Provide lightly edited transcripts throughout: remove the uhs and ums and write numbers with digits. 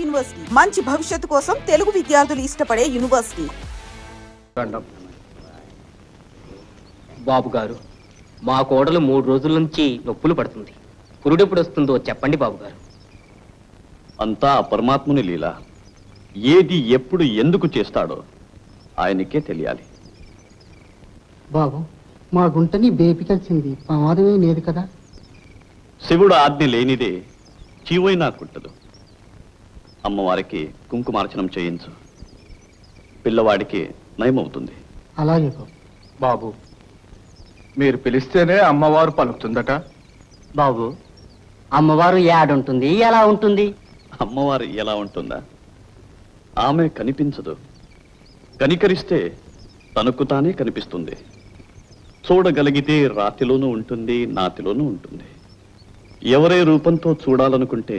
University మంచి భవిష్యత్తు కోసం తెలుగు విద్యార్థులు ఇష్టపడే యూనివర్సిటీ. బాబు గారు, మా కోడలు 3 రోజుల నుంచి నొప్పులు పడుతుంది. పురుడెప్పుడు వస్తుందో చెప్పండి బాబు గారు. అంతా పరమాత్ముని లీల. ఏది ఎప్పుడు ఎందుకు చేస్తాడో ఆయనకే తెలియాలి. బాబు, మా గుంటని బేపి కలిసింది, ప్రమాదమే లేదు కదా? శివుడు ఆజ్ఞ లేనిదే చీవైనా కుట్టదు. అమ్మవారికి కుంకుమార్చనం చేయించు, పిల్లవాడికి నయమవుతుంది. అలాగే బాబు, మీరు పిలిస్తేనే అమ్మవారు పలుకుతుందట. బాబు, అమ్మవారు ఏడుంటుంది, ఎలా ఉంటుంది? అమ్మవారు ఎలా ఉంటుందా? ఆమె కనిపించదు. కనికరిస్తే తనకు తానే కనిపిస్తుంది. చూడగలిగితే రాతిలోనూ ఉంటుంది, నాతిలోనూ ఉంటుంది. ఎవరే రూపంతో చూడాలనుకుంటే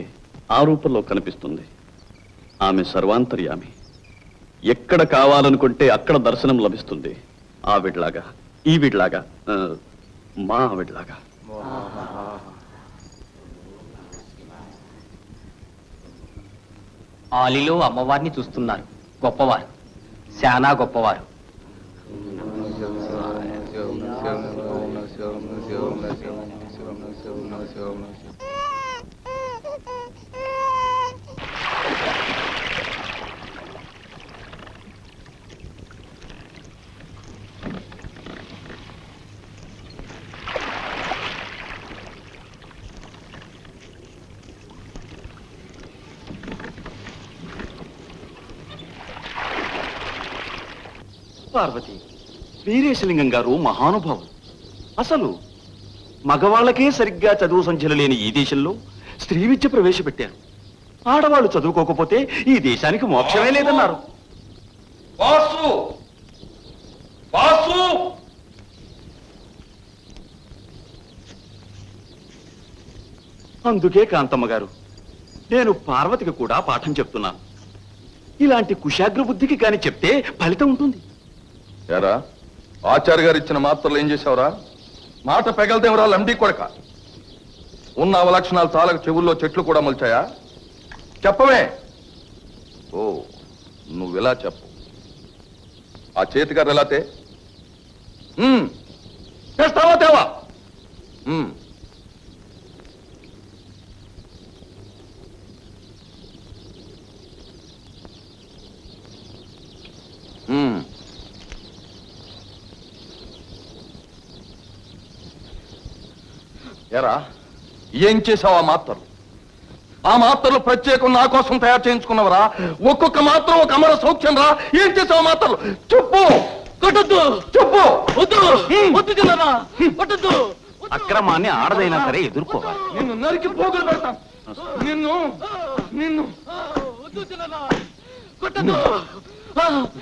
ఆ రూపంలో కనిపిస్తుంది. ఆమె సర్వాంతర్యామి. ఎక్కడ కావాలనుకుంటే అక్కడ దర్శనం లభిస్తుంది. ఆవిడ్లాగా, ఈవిడ్లాగా, మా ఆవిడ్లాగా. ఆలిలో అమ్మవారిని చూస్తున్నారు. గొప్పవారు, శానా గొప్పవారు. పార్వతి, వీరేశలింగం గారు మహానుభావులు. అసలు మగవాళ్ళకే సరిగ్గా చదువు సంఖ్యలు లేని ఈ దేశంలో స్త్రీ విద్య ప్రవేశపెట్టారు. ఆడవాళ్ళు చదువుకోకపోతే ఈ దేశానికి మోక్షమే లేదన్నారు. అందుకే కాంతమ్మ గారు, నేను పార్వతికి కూడా పాఠం చెప్తున్నాను. ఇలాంటి కుశాగ్ర బుద్ధికి కాని చెప్తే ఫలితం ఉంటుంది. ఎరా, ఆచార్య గారు ఇచ్చిన మాత్రలు ఏం చేసావురా? మాట పెగలదేవరా లంబీ కొడక. ఉన్న అవలక్షణాలు చాలక చెవుల్లో చెట్లు కూడా మొలిచాయా? చెప్పవే. ఓ, నువ్వెలా చెప్పు. ఆ చేతిగారు ఎలా చేస్తావా తేవా? ఎరా, ఏం చేసావు? ఆ మాత్రలు ప్రత్యేకం నా కోసం తయారు చేయించుకున్నవరా? ఒక్కొక్క మాత్రం ఒక అమర సౌఖ్యం రా. ఏం చేసావు మాత్రలు? చెప్పు. కొట్టద్దు, చెప్పు. వద్దు, వద్దు చిన్నరా, కొట్టద్దు. అక్రమాన్ని ఆడదైనా సరే ఎదుర్కోవాలి. నిన్ను నరికి పోగులు పెడతాను. నిన్ను నిన్ను వద్దు చిన్నరా, కొట్టద్దు.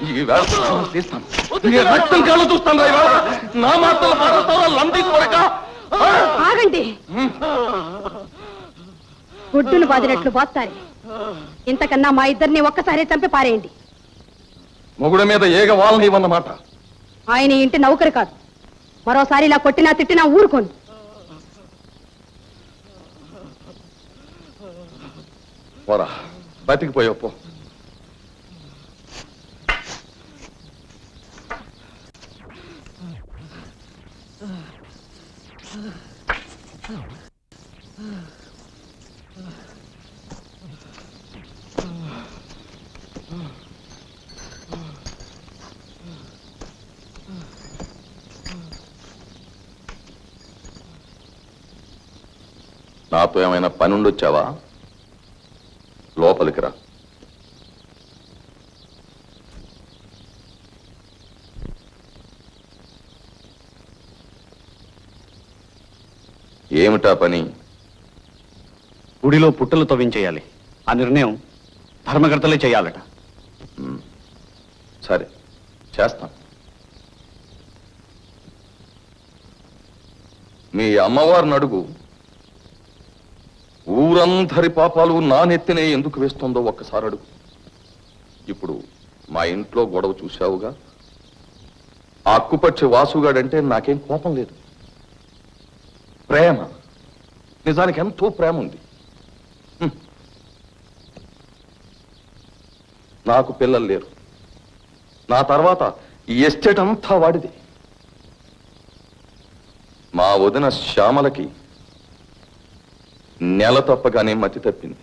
ఈ వేళ తీస్తాను. నీ రక్తం కళ్ళు చూస్తాను రా. ఈవేళ నా మాటలు మాట్లాడతావా లంబీ కొడక? ఆగండి. గుడ్డును బాదినట్లు బాస్తారు. ఇంతకన్నా మా ఇద్దరిని ఒక్కసారి చంపి పారేయండి. మొగుడు మీద ఏగ వాళ్ళని ఇవన్నమాట. ఆయన ఇంటి నౌకరు కాదు. మరోసారి ఇలా కొట్టినా తిట్టినా ఊరుకోండి. పోరా, బతికిపోయావు పో. నాతో ఏమైనా పని ఉండొచ్చావా? లోపలికి రా. ఏమిటా పని? గుడిలో పుట్టలు తవ్వించేయాలి. ఆ నిర్ణయం ధర్మకర్తలే చేయాలట. సరే, చేస్తాం. మీ అమ్మవారిని అడుగు, ఊరందరి పాపాలు నా నెత్తినే ఎందుకు వేస్తుందో ఒక్కసారి అడుగు. ఇప్పుడు మా ఇంట్లో గొడవ చూశావుగా. ఆ అక్కుపక్షి వాసుగాడంటే నాకేం కోపం లేదు, ప్రేమ. నిజానికి ఎంతో ప్రేమ ఉంది. నాకు పిల్లలు లేరు. నా తర్వాత ఈ ఎస్టేట్ అంతా వాడిది. మా వదిన శ్యామలకి నెల తప్పగానే మతి తప్పింది.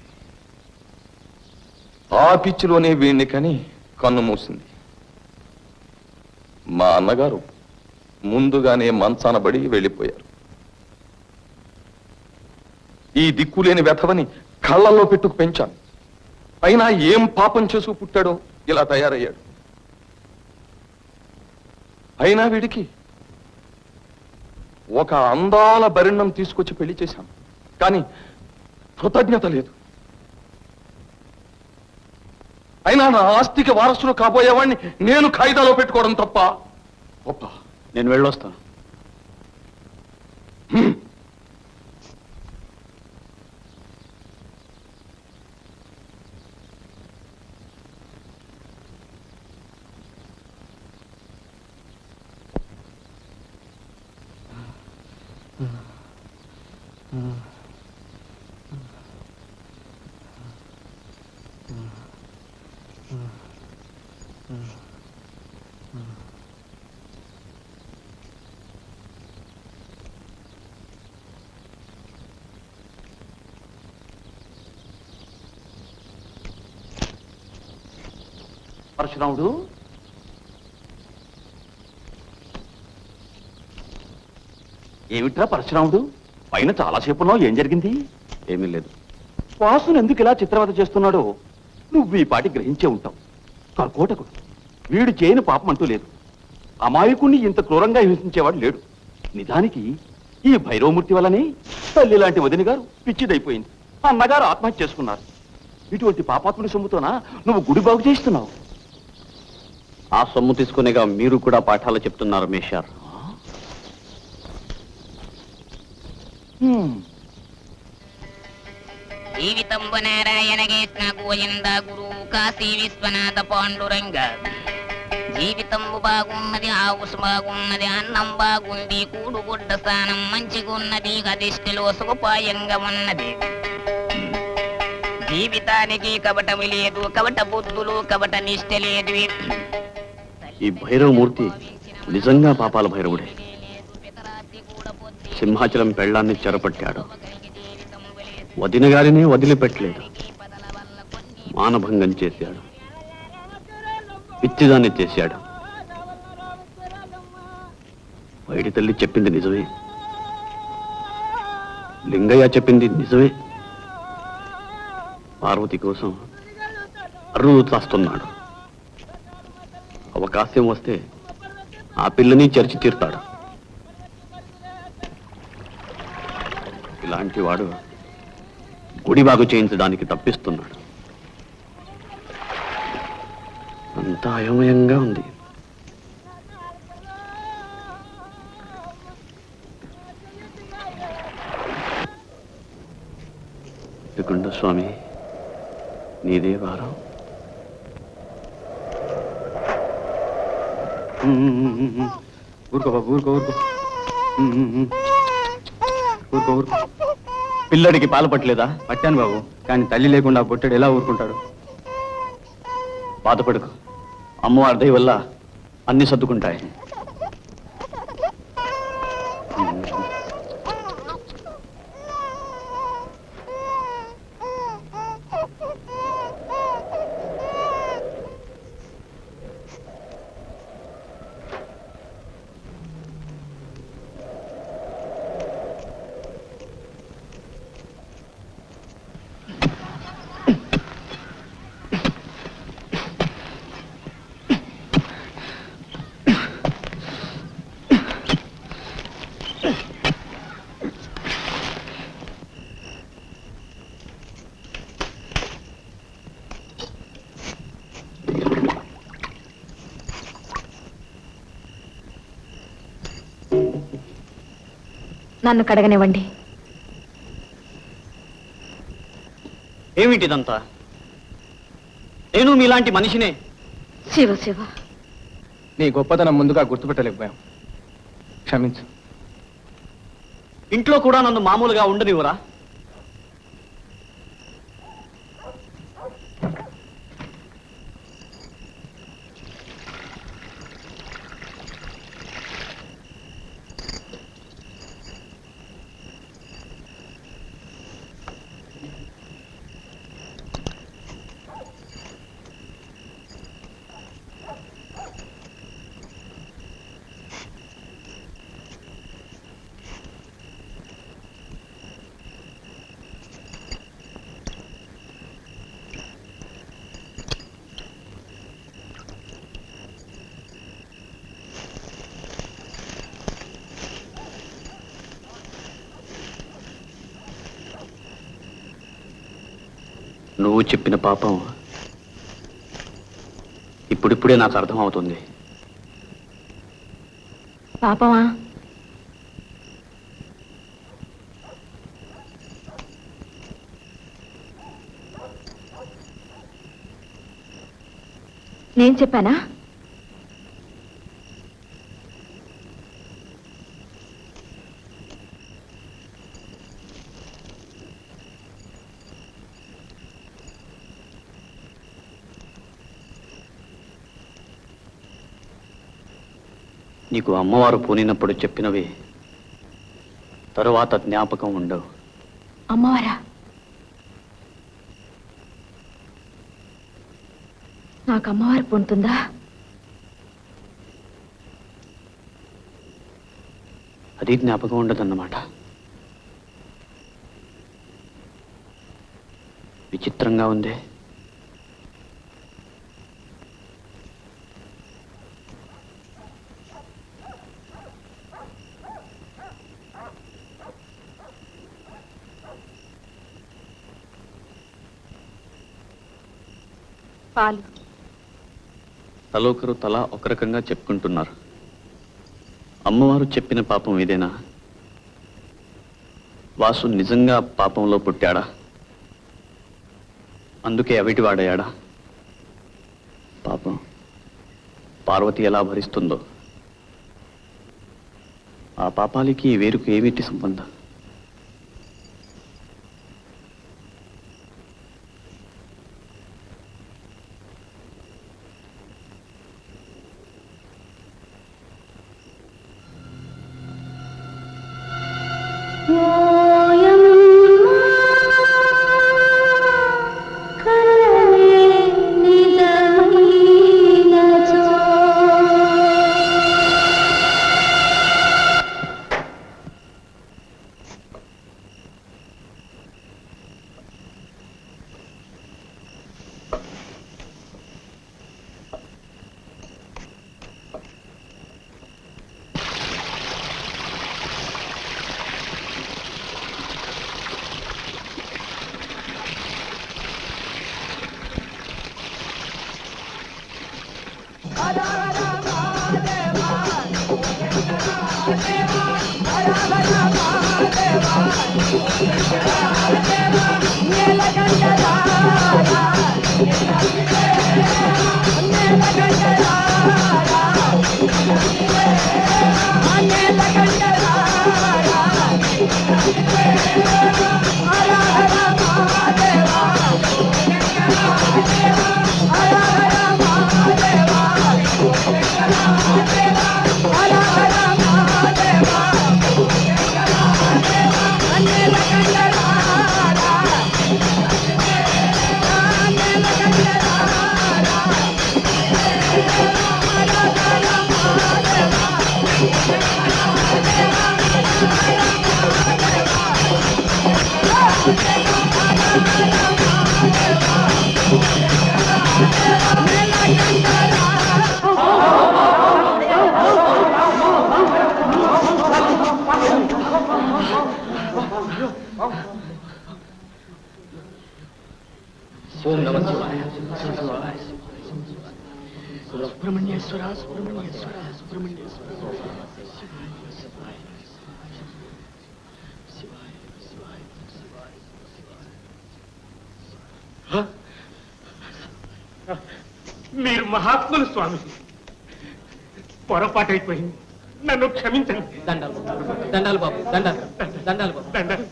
ఆ పిచ్చిలోనే వీణ్ణి కని కన్ను మూసింది. మా అన్నగారు ముందుగానే మంచానబడి వెళ్ళిపోయారు. ఈ దిక్కులేని వెధవని కళ్ళల్లో పెట్టుకు పెంచాను. అయినా ఏం పాపం చేసుకు పుట్టాడో ఇలా తయారయ్యాడు. అయినా వీడికి ఒక అందాల బరిణం తీసుకొచ్చి పెళ్లి చేశాను. కానీ కృతజ్ఞత లేదు. అయినా నా ఆస్తికి వారసులు కాబోయేవాడిని నేను ఖైదాలో పెట్టుకోవడం తప్ప గొప్ప. నేను వెళ్ళొస్తాను. పరశురాముడు, ఏమిట్రా పరశురాముడు, పైన చాలాసేపులో ఏం జరిగింది? ఏమీ లేదు. వాసును ఎందుకు ఇలా చిత్రవద చేస్తున్నాడో నువ్వు ఈ పాటి గ్రహించే ఉంటావు. కర్కోటకుడు, వీడు చేయని పాపం అంటూ లేదు. అమాయకుణ్ణి ఇంత క్రూరంగా హింసించేవాడు లేడు. నిజానికి ఈ భైరవమూర్తి వల్లనే తల్లి లాంటి వదిన గారు పిచ్చిదైపోయింది. అన్నగారు ఆత్మహత్య చేసుకున్నారు. ఇటువంటి పాపాత్ముడి సొమ్ముతోనా నువ్వు గుడి బాగు చేస్తున్నావు? ఆ సొమ్ము తీసుకునేగా మీరు కూడా పాఠాలు చెప్తున్నారు మేషార్. జీవితంబు నారాయణ కృష్ణ గోవింద గురు కాశీ విశ్వనాథ పాండురంగ. జీవితంబు బాగున్నది, ఆవుసు బాగున్నది, అన్నం బాగుంది, కూడుగుడ్డ స్థానం మంచిగున్నది, గదిష్టిలో సుఖపాయంగా ఉన్నది. జీవితానికి కపటమి లేదు, కపట బుద్ధులు, కపట నిష్ట లేదు. ఈ భైరవమూర్తి నిజంగా పాపాల భైరవుడే. సింహాచలం పెళ్లాన్ని చెరపట్టాడు. వదిన గారిని వదిలిపెట్టలేదు. మానభంగం చేశాడు. పిచ్చిదాన్ని చేశాడు. వైడి తల్లి చెప్పింది నిజమే. లింగయ్య చెప్పింది నిజమే. పార్వతి కోసం అర్రులు చాస్తున్నాడు. అవకాశం వస్తే ఆ పిల్లని చర్చి తీరుతాడు. ఇలాంటి వాడు గుడి బాగు చేయించడానికి తప్పిస్తున్నాడు. అంతా అయోమయంగా ఉంది. కుండ స్వామి, నీదే వారం. ఊరుకో బాబు, ఊరుకో ఊరుకో ఊరుకో ఊరుకో. పిల్లడికి పాలు పట్టలేదా? పట్టాను బాబు, కానీ తల్లి లేకుండా పుట్టాడు, ఎలా ఊరుకుంటాడు? బాధపడుకు. అమ్మవారి దయ వల్ల అన్ని సర్దుకుంటాయి. నన్ను కడగనివ్వండి. ఏమిటిదంతా? నేను మీలాంటి మనిషినే. శివ శివ, నీ గొప్పతనం ముందుగా గుర్తుపెట్టలేకపోయాం, క్షమించు. ఇంట్లో కూడా నన్ను మామూలుగా ఉండనివ్వరా? నువ్వు చెప్పిన పాపం ఇప్పుడిప్పుడే నాకు అర్థం అవుతుంది. పాపమా? నేను చెప్పానా? నీకు అమ్మవారు పూనినప్పుడు చెప్పినవి తరువాత జ్ఞాపకం ఉండవు. అమ్మవారా? నాకు అమ్మవారు పూనుతుందా? అది జ్ఞాపకం ఉండదన్నమాట. విచిత్రంగా ఉంది. పాలు. తలొకరు తల ఒక రకంగా చెప్పుకుంటున్నారు. అమ్మవారు చెప్పిన పాపం ఇదేనా? వాసు నిజంగా పాపంలో పుట్టాడా? అందుకే అవిటి వాడయ్యాడా? పాపం పార్వతి ఎలా భరిస్తుందో. ఆ పాపాలకి వేరుకు ఏమిటి సంబంధం? మీరు మహాత్ములు స్వామి. పొరపాటైపోయింది, నన్ను క్షమించండి. దండాలు దండాలు బాబు, దండాలు దండాలు బాబు, దండాలు.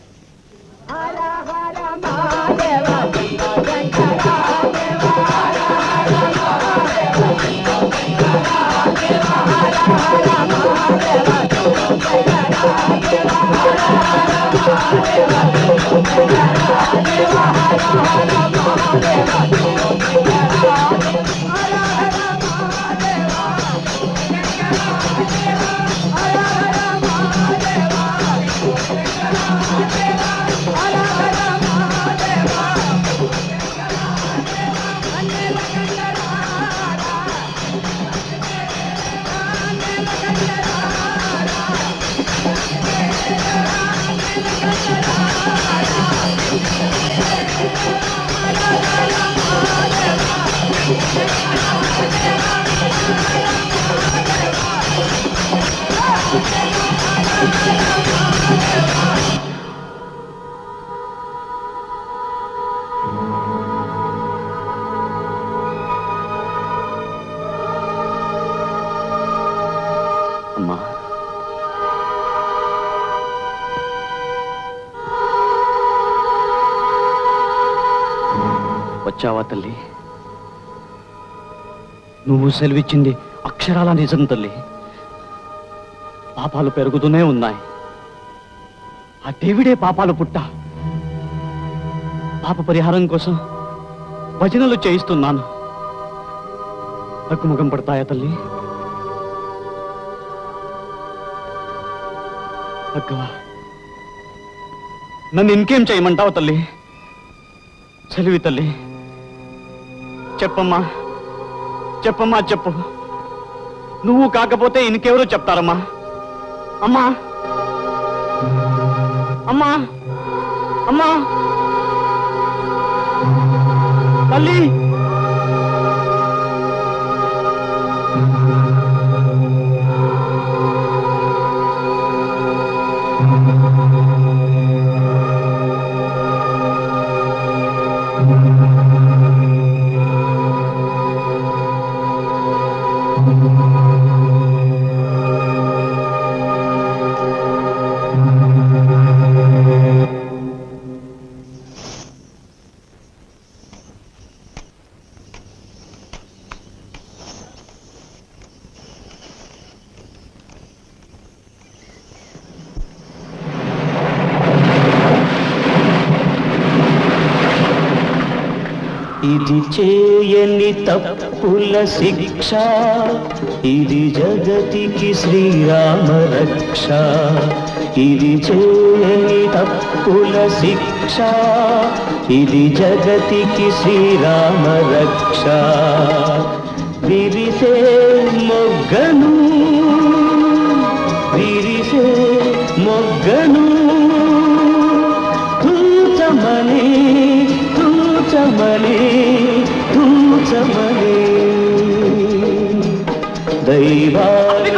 వచ్చావా తల్లి? నువ్వు సెలవిచ్చింది అక్షరాల నిజం తల్లి. పాపాలు పెరుగుతూనే ఉన్నాయి. ఆ దేవుడే పాపాలు పుట్ట. పాప పరిహారం కోసం భజనలు చేయిస్తున్నాను. తగ్గుముఖం పడతాయా తల్లి? అక్కవా, నన్ను ఇంకేం చేయమంటావు తల్లి? సెలవి తల్లి. చెప్పమ్మా, చెప్పమ్మా, చెప్పు. నువ్వు కాకపోతే ఇంకెవరో చెప్తారమ్మా. అమ్మా, అమ్మా, అమ్మా, తల్లి. ఇది చేయని తప్పుల శిక్ష, ఇది జగతికి శ్రీరామ రక్ష. ఇది చేయని తప్పుల శిక్ష, ఇది జగతికి శ్రీరామ రక్ష. విరిసే మొగ్గను, విరిసే మొగ్గను తూచమని, తూచమని, తూచమని. దైవానికి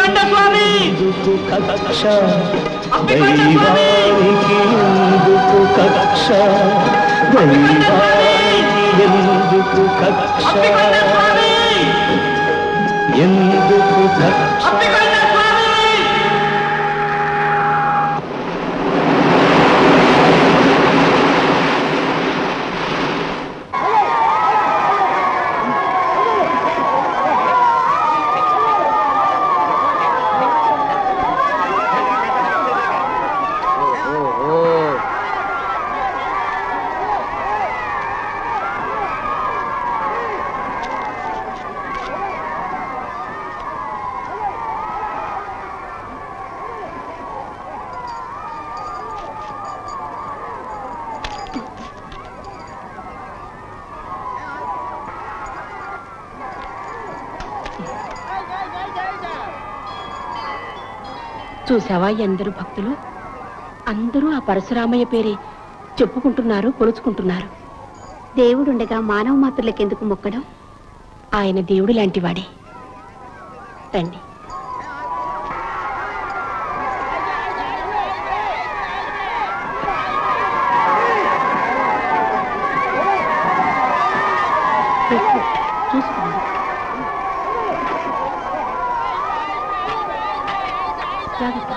కక్ష, దైవానికి ఎందుకు కక్ష, దైవానికి ఎందుకు కక్ష, ఎందుకు కక్ష. చూసావా ఎందరు భక్తులు? అందరూ ఆ పరశురామయ్య పేరే చెప్పుకుంటున్నారు, కొలుచుకుంటున్నారు. దేవుడుండగా మానవ మాత్రులకెందుకు మొక్కడం? ఆయన దేవుడు లాంటివాడే. రండి. చూసుకోండి. జాగ్రత్త.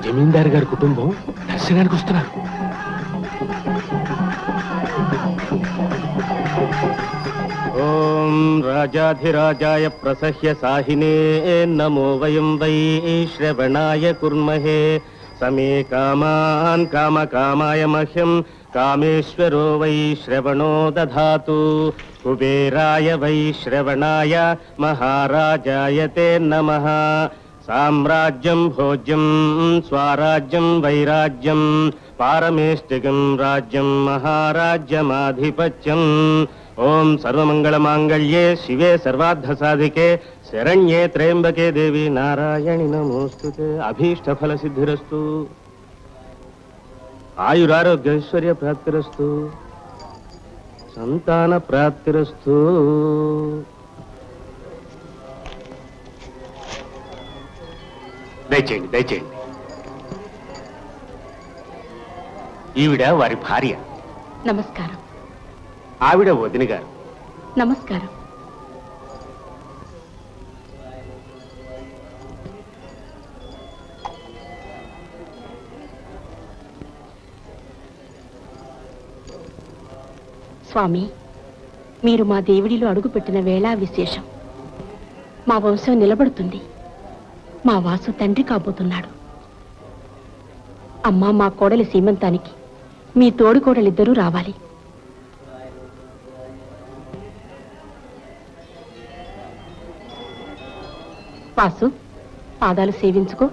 జమీందారు గారి కుటుంబం దర్శనానికి వస్తున్నారు. ఓం రాజాధిరాజాయ ప్రసహ్య సాహినే నమో వయం వై శ్రవణాయ కుర్మహే సమే కామాన్ కామకామాయ మహ్యం కామేశ్వరో వై శ్రవణో దధాతు కుబేరాయ వై శ్రవణాయ మహారాజాయ తే నమః సామ్రాజ్యం భోజ్యం స్వరాజ్యం వైరాజ్యం పారమేష్టికం రాజ్యం మహారాజ్యమాధిపత్యం ఓం సర్వమంగళమాంగళ్యే శివే సర్వార్థసాధికే శరణ్యే త్రయంబకే దేవి నారాయణి నమోస్తుతే అభీష్టఫల సిద్ధిరస్తు ఆయురారోగ్యైశ్వర్య ప్రాప్తిరస్తు సంతాన ప్రాప్తిరస్తు దయచేయండి దయచేయండి. ఈవిడ వారి భార్య. నమస్కారం. ఆవిడ వదిన గారు. నమస్కారం. స్వామి, మీరు మా దేవుడిలో అడుగుపెట్టిన వేళ విశేషం. మా వంశం నిలబడుతుంది. మా వాసు తండ్రి కాబోతున్నాడు. అమ్మా, మా కోడలి సీమంతానికి మీ తోడి కోడలిద్దరూ రావాలి. వాసు, పాదాలు సేవించుకో.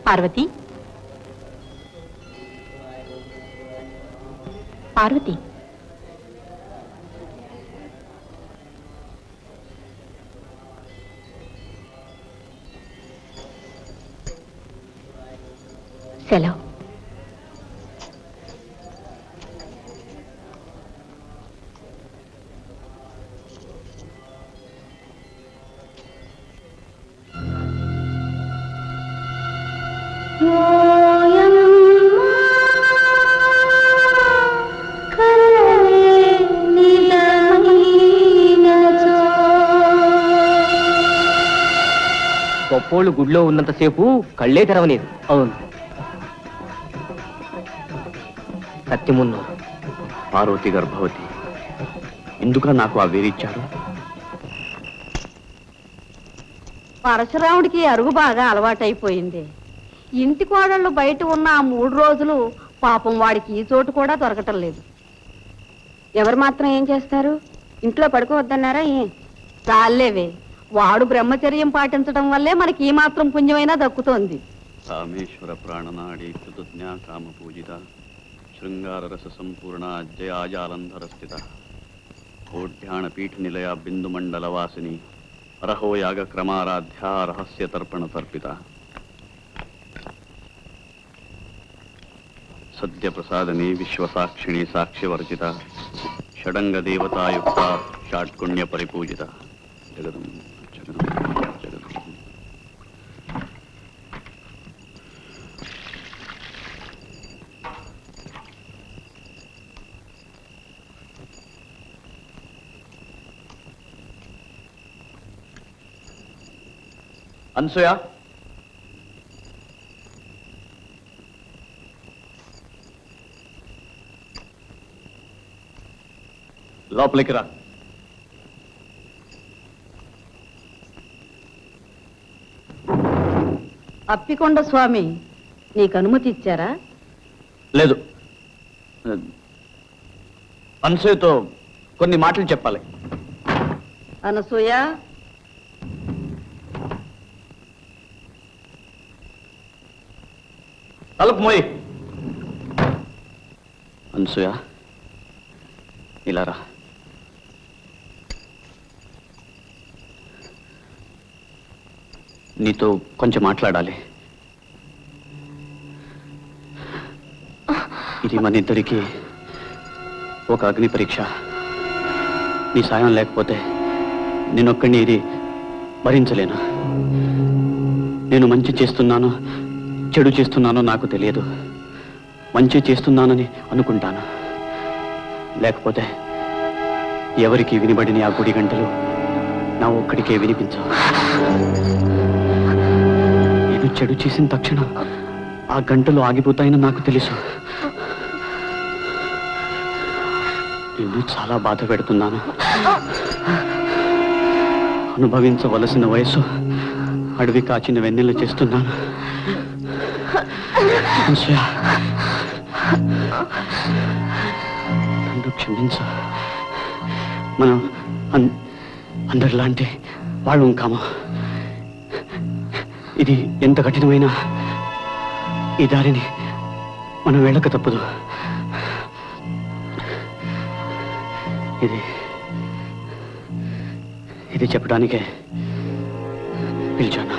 పార్వతి, పార్వతి, సెలవు. గొప్పోళ్ళు గుడిలో ఉన్నంతసేపు కళ్ళే తెరవలేదు. అవును, సత్యమున్నో. పార్వతి గర్భవతి. ఎందుక నాకు ఆ వేరిచ్చారు? పరశురాముడికి అరుగు బాగా అలవాటైపోయింది. ఇంటి కోడళ్ళు బయట ఉన్న ఆ 3 రోజులు పాపం వాడికి ఈ చోటు కూడా దొరకటం లేదు. ఎవరు మాత్రం ఏం చేస్తారు? ఇంట్లో పడుకోవద్దన్నారా? చాలేవే, వాడు బ్రహ్మచర్యం పాటించడం వల్లే మనకి ఈ మాత్రం పుణ్యమైనా దక్కుతోంది. కామేశ్వర ప్రాణనాడి కృతజ్ఞా కామ పూజిత శృంగార రస సంపూర్ణ జయాజాలంధర స్థిత కోఢ్యాణ పీఠ నిలయ బిందు మండల వాసిని అరహో యాగ క్రమారాధ్య రహస్య తర్పణ తర్పిత సద్య ప్రసాదని విశ్వసాక్షిణి సాక్ష్యవర్జిత షడంగ దేవతాయుక్త షాట్కుణ్య పరిపూజిత జగదం జగదం జగదం. అనసూయ, లోపలికి రా. అప్పికొండ స్వామి నీకు అనుమతి ఇచ్చారా? లేదు, అనసూయతో కొన్ని మాటలు చెప్పాలి. అనసూయ, తలుపు మోయి. అనసూయ, ఇలా రా. నీతో కొంచెం మాట్లాడాలి. ఇది మన ఇద్దరికి ఒక అగ్ని పరీక్ష. నీ సాయం లేకపోతే నేనొక్కడిని ఇది భరించలేను. నేను మంచి చేస్తున్నాను చెడు చేస్తున్నానో నాకు తెలియదు. మంచి చేస్తున్నానని అనుకుంటాను. లేకపోతే ఎవరికి వినబడిన ఆ గుడి గంటలు నా ఒక్కడికే వినిపించావు. నేను చెడు చేసిన తక్షణం ఆ గంటలు ఆగిపోతాయని నాకు తెలుసు. నేను చాలా బాధ పెడుతున్నాను. అనుభవించవలసిన వయసు అడవి కాచిన వెన్నెల చేస్తున్నాను. నన్ను క్షమించు. మనం అందరిలాంటి వాళ్ళం కాము. ఇది ఎంత కఠినమైన ఈ దారిని మనం వెళ్ళక తప్పదు. ఇది చెప్పడానికే పిలిచాను.